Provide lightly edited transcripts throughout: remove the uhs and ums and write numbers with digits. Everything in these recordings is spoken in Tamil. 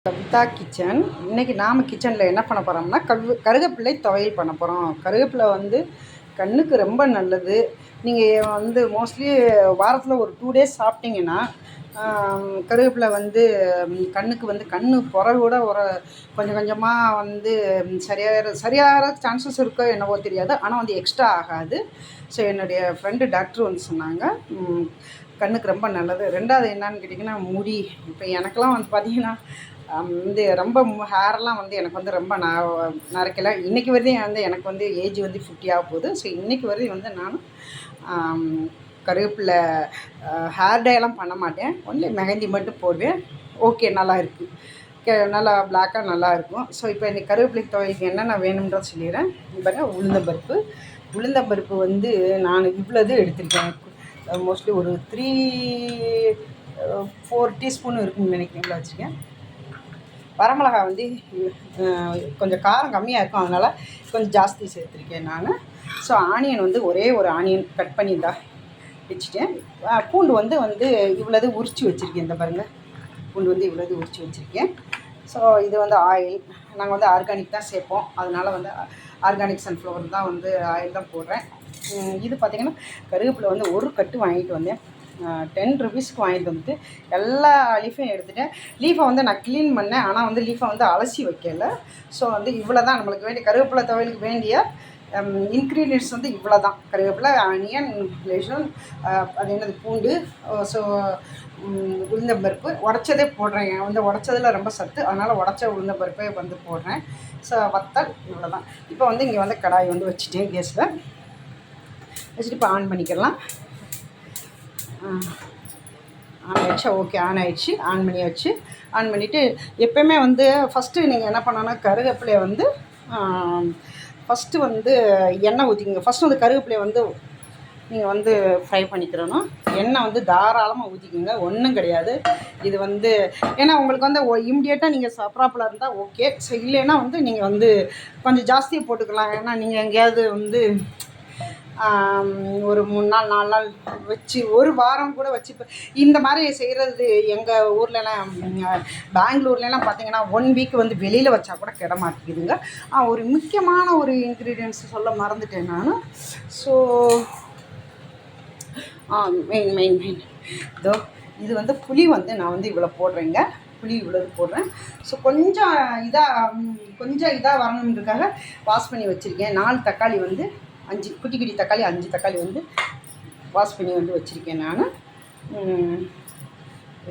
கவிதா கிச்சன். இன்றைக்கி நாம் கிச்சனில் என்ன பண்ண போகிறோம்னா கருவேப்பிலை துவையல் பண்ண போகிறோம். கருவேப்பிலை வந்து கண்ணுக்கு ரொம்ப நல்லது. நீங்கள் வந்து மோஸ்ட்லி வாரத்தில் ஒரு 2 டேஸ் சாப்பிட்டிங்கன்னா கருவேப்பிலை வந்து கண்ணுக்கு வந்து கண்ணு கூட கொஞ்சம் கொஞ்சமாக வந்து சரியாகிற சான்சஸ் இருக்கோ என்னவோ தெரியாது. ஆனால் வந்து எக்ஸ்ட்ரா ஆகாது. ஸோ என்னுடைய ஃப்ரெண்டு டாக்டர் வந்து சொன்னாங்க கண்ணுக்கு ரொம்ப நல்லது. ரெண்டாவது என்னன்னு கேட்டிங்கன்னா முடி. இப்போ எனக்கெல்லாம் வந்து பார்த்திங்கன்னா வந்து ரொம்ப ஹேர்லாம் வந்து எனக்கு வந்து ரொம்ப நரைக்கலை. இன்றைக்கி வரையும் வந்து எனக்கு வந்து ஏஜ் வந்து 50 ஆக போகுது. ஸோ இன்றைக்கி வரையும் வந்து நானும் கருவேப்பிலை ஹேர் டேலாம் பண்ண மாட்டேன். ஒன்லி மெஹந்தி மட்டும் போடுவேன். ஓகே, நல்லா இருக்குது. நல்லா பிளாக்காக நல்லா இருக்கும். ஸோ இப்போ இந்த கருவேப்பிலை துவையலுக்கு என்னென்ன வேணும்ன்றத சொல்லிடுறேன். இப்போ உளுந்தம்பருப்பு வந்து நான் இவ்வளோது எடுத்திருக்கேன். மோஸ்ட்லி ஒரு 4 டீஸ்பூன் இருக்குன்னு நினைக்கிறேன். இவ்வளோ வச்சுருக்கேன். வரமிளகா வந்து கொஞ்சம் காரம் கம்மியாக இருக்கும், அதனால் கொஞ்சம் ஜாஸ்தி சேர்த்துருக்கேன் நான். ஸோ ஆனியன் வந்து ஒரே ஒரு ஆனியன் கட் பண்ணி தான் வச்சுட்டேன். பூண்டு வந்து இவ்வளோது உரித்து வச்சுருக்கேன். இந்த பாருங்கள், பூண்டு வந்து இவ்வளோது உரித்து வச்சுருக்கேன். ஸோ இது வந்து ஆயில். நாங்கள் வந்து ஆர்கானிக் தான் சேர்ப்போம், அதனால் வந்து ஆர்கானிக் சன்ஃப்ளவர் தான் வந்து ஆயில் தான் போடுறேன். இது பார்த்திங்கன்னா கருவேப்பிலை வந்து ஒரு கட்டு வாங்கிட்டு வந்தேன். 10 ருபீஸ்க்கு வாங்கிட்டு வந்துட்டு எல்லா லீஃபையும் எடுத்துகிட்டேன். லீஃபை வந்து நான் க்ளீன் பண்ணேன், ஆனால் வந்து லீஃபை வந்து அலசி வைக்கலை. ஸோ வந்து இவ்வளோ தான் நம்மளுக்கு வேண்டிய கருவேப்பிலை துவையலுக்கு வேண்டிய இன்க்ரீடியன்ட்ஸ் வந்து இவ்வளோ தான். கருவேப்பிலை, ஆனியன், லேஷன், அது என்னது பூண்டு, ஸோ உளுந்தம்பருப்பு உடச்சதே போடுறேன். வந்து உடச்சதில் ரொம்ப சத்து, அதனால் உடச்ச உளுந்தம்பருப்பே வந்து போடுறேன். ஸோ வத்தல் இவ்வளோ தான். இப்போ வந்து இங்கே வந்து கடாய் வந்து வச்சுட்டேன். கேஸில் வச்சுட்டு இப்போ ஆன் பண்ணிக்கலாம். ஆன் ஆகிடுச்சு. ஓகே, ஆன் ஆகிடுச்சு. ஆன் பண்ணிவிட்டு எப்போயுமே வந்து ஃபஸ்ட்டு நீங்கள் என்ன பண்ணணும்னா கருவேப்பிலையை வந்து ஃபஸ்ட்டு வந்து எண்ணெய் ஊற்றிக்கோங்க. ஃபஸ்ட்டு வந்து கருவேப்பிலையை வந்து நீங்கள் வந்து ஃப்ரை பண்ணிக்கிறணும். எண்ணெய் வந்து தாராளமாக ஊற்றிக்கோங்க, ஒன்றும் கிடையாது. இது வந்து ஏன்னா உங்களுக்கு வந்து இம்மிடியேட்டாக நீங்கள் சாப்பிட்றாப்புல இருந்தால் ஓகே. ஸோ இல்லைன்னா வந்து நீங்கள் வந்து கொஞ்சம் ஜாஸ்தியாக போட்டுக்கலாம். ஏன்னா நீங்கள் எங்கேயாவது வந்து ஒரு 3 நாள் 4 நாள் வச்சு ஒரு வாரம் கூட வச்சு இந்த மாதிரி செய்கிறது. எங்கள் ஊர்லலாம் பெங்களூர்லாம் பார்த்திங்கன்னா 1 வீக் வந்து வெளியில் வச்சா கூட கிட மாட்டேங்குதுங்க. ஒரு முக்கியமான ஒரு இன்க்ரீடியன்ட்ஸ் சொல்ல மறந்துட்டேன் நான். ஸோ மெயின் இதோ இது வந்து புளி வந்து நான் வந்து இவ்வளோ போடுறேங்க. புளி இவ்வளவு போடுறேன். ஸோ கொஞ்சம் இதாக வரணுன்றதுக்காக வாஷ் பண்ணி வச்சுருக்கேன். 4 தக்காளி வந்து 5 குட்டி தக்காளி, 5 தக்காளி வந்து வாஷ் பண்ணி வந்து வச்சுருக்கேன் நான்.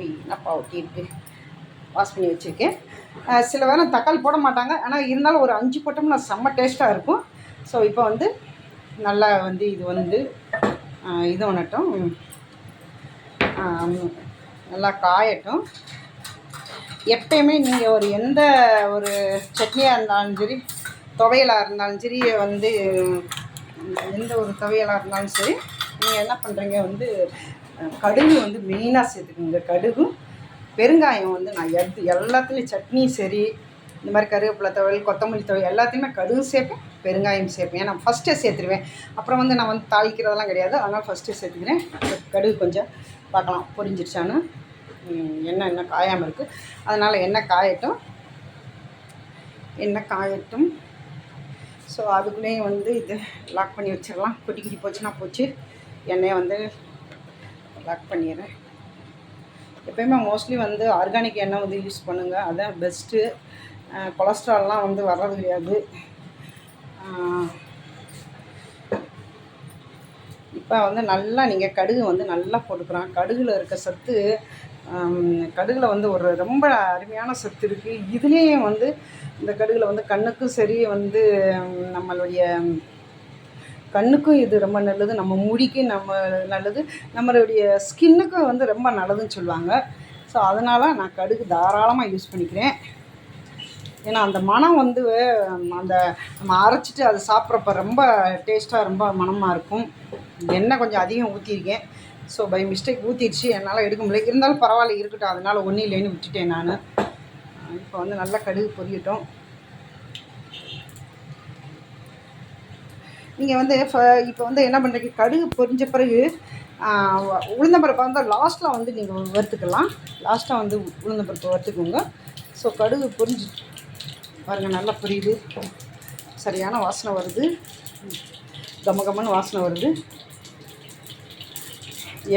என்னப்பா ஒட்டியிருக்கு, வாஷ் பண்ணி வச்சுருக்கேன். சில வேறு தக்காளி போட மாட்டாங்க, ஆனால் இருந்தாலும் ஒரு 5 போட்டோம்னா செம்ம டேஸ்ட்டாக இருக்கும். ஸோ இப்போ வந்து நல்லா வந்து இது வந்து இது ஒன்றட்டும், நல்லா காயட்டும். எப்பயுமே நீங்கள் ஒரு எந்த ஒரு சட்னியாக இருந்தாலும் சரி, துவையலாக இருந்தாலும் சரி, வந்து எந்த ஒரு துவையலாக இருந்தாலும் சரி, நீங்கள் என்ன பண்ணுறீங்க வந்து கடுகு வந்து மெயினாக சேர்த்துக்குங்க. கடுகும் பெருங்காயம் வந்து நான் எல்லாத்துலேயும் சட்னி சரி, இந்த மாதிரி கருவேப்பிலை துவையல், கொத்தமல்லி துவையல் எல்லாத்தையுமே கடுகு சேர்ப்பேன், பெருங்காயம் சேர்ப்பேன். ஏன்னா ஃபஸ்ட்டே சேர்த்துருவேன். அப்புறம் வந்து நான் வந்து தாளிக்கிறதெல்லாம் கிடையாது, அதனால் ஃபஸ்ட்டே சேர்த்துக்கிறேன். கடுகு கொஞ்சம் பார்க்கலாம் பொரிஞ்சிருச்சான்னு. எண்ணெய் காயாமல் இருக்குது, அதனால் எண்ணெய் காயட்டும். ஸோ அதுக்குள்ளேயும் வந்து இது லாக் பண்ணி வச்சிடலாம். குட்டி போச்சுன்னா போச்சு. எண்ணெயை வந்து லாக் பண்ணிடுறேன். எப்போயுமே மோஸ்ட்லி வந்து ஆர்கானிக் எண்ணெய் வந்து யூஸ் பண்ணுங்கள், அதுதான் பெஸ்ட்டு. கொலஸ்ட்ரால்லாம் வந்து வர்றது கிடையாது. இப்போ வந்து நல்லா நீங்கள் கடுகு வந்து நல்லா போட்டுக்கிறோம். கடுகில் இருக்க சத்து, கடுகில் வந்து ஒரு ரொம்ப அருமையான சத்து இருக்குது. இதுலேயும் வந்து இந்த கடுகில் வந்து கண்ணுக்கும் சரி, வந்து நம்மளுடைய கண்ணுக்கும் இது ரொம்ப நல்லது, நம்ம முடிக்கும் நல்லது, நம்மளுடைய ஸ்கின்னுக்கும் வந்து ரொம்ப நல்லதுன்னு சொல்லுவாங்க. ஸோ அதனால் நான் கடுகு தாராளமாக யூஸ் பண்ணிக்கிறேன். ஏன்னா அந்த மனம் வந்து அந்த நம்ம அரைச்சிட்டு அதை சாப்பிட்றப்ப ரொம்ப டேஸ்ட்டாக, ரொம்ப மனமாக இருக்கும். எண்ணெய் கொஞ்சம் அதிகம் ஊற்றிருக்கேன். ஸோ பை மிஸ்டேக் ஊற்றிடுச்சு, என்னால் எடுக்க முடியல. இருந்தாலும் பரவாயில்ல, இருக்கட்டும். அதனால் ஒன்றும் இல்லைன்னு விட்டுட்டேன் நான். இப்போ வந்து நல்லா கடுகு பொரியட்டும். நீங்கள் வந்து இப்போ வந்து என்ன பண்ணுறீங்க, கடுகு பொரிஞ்ச பிறகு உளுந்தம்பருப்பை வந்து லாஸ்ட்டில் வந்து நீங்கள் வறுத்துக்கலாம். லாஸ்ட்டாக வந்து உளுந்தம்பருப்பை வறுத்துக்கோங்க. ஸோ கடுகு பொரிஞ்சு பாருங்கள், நல்லா புரியுது, சரியான வாசனை வருது, கமகமன்னு வாசனை வருது.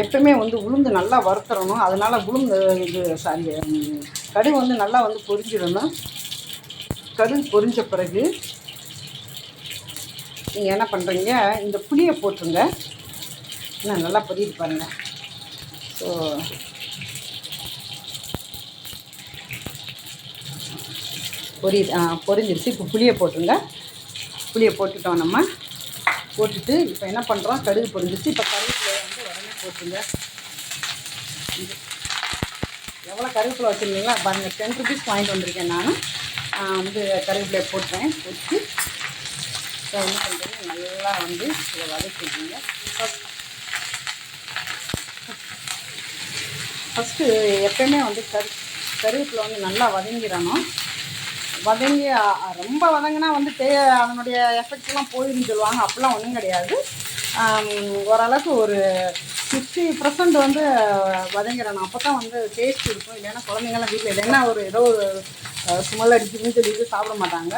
எப்பவுமே வந்து உளுந்து நல்லா வறுத்துறணும். அதனால் கடுகு வந்து நல்லா வந்து பொரிஞ்சிடணும். கடுகு பொரிஞ்ச பிறகு நீங்கள் என்ன பண்ணுறீங்க, இந்த புளியை போட்டுருங்க. இன்னும் நல்லா பொரியுது பாருங்கள். ஸோ பொரிஞ்சிருச்சு. இப்போ புளியை போட்டுருங்க. புளியை போட்டுட்டோம். நம்ம போட்டுட்டு இப்போ என்ன பண்ணுறோம், கடுகு பொரிஞ்சிச்சு. இப்போ கருவேப்பிலையை வந்து உடனே போட்டுருங்க. எவ்வளோ கருவேப்பிலை வச்சுருந்தீங்களா பாருங்கள், 10 rupees வாங்கிட்டு வந்திருக்கேன் நான். வந்து கருவேப்பிலையை போட்டேன். போட்டு இப்போ என்ன பண்ணுறது, நல்லா வந்து இதை வதக்கிடுங்க. ஃபஸ்ட்டு எப்பயுமே வந்து கருவேப்பிலை வந்து நல்லா வதங்கிடணும். வதங்கி ரொம்ப வதங்கினா வந்து அதனுடைய எஃபெக்ட்லாம் போயிடுன்னு சொல்லுவாங்க. அப்படிலாம் ஒன்றும் கிடையாது. ஓரளவுக்கு ஒரு 60% வந்து வதங்கிடணும். அப்போ தான் வந்து டேஸ்ட் இருக்கும். இல்லைன்னா குழந்தைங்கள்லாம் வீட்டில் இல்லைன்னா ஏதோ ஒரு ஸ்மெல் அடிக்குதுன்னு சொல்லிட்டு சாப்பிட மாட்டாங்க.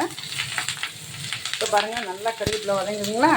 இப்போ பாருங்கள், நல்லா கருவேப்பிலை வதங்குதுங்களா.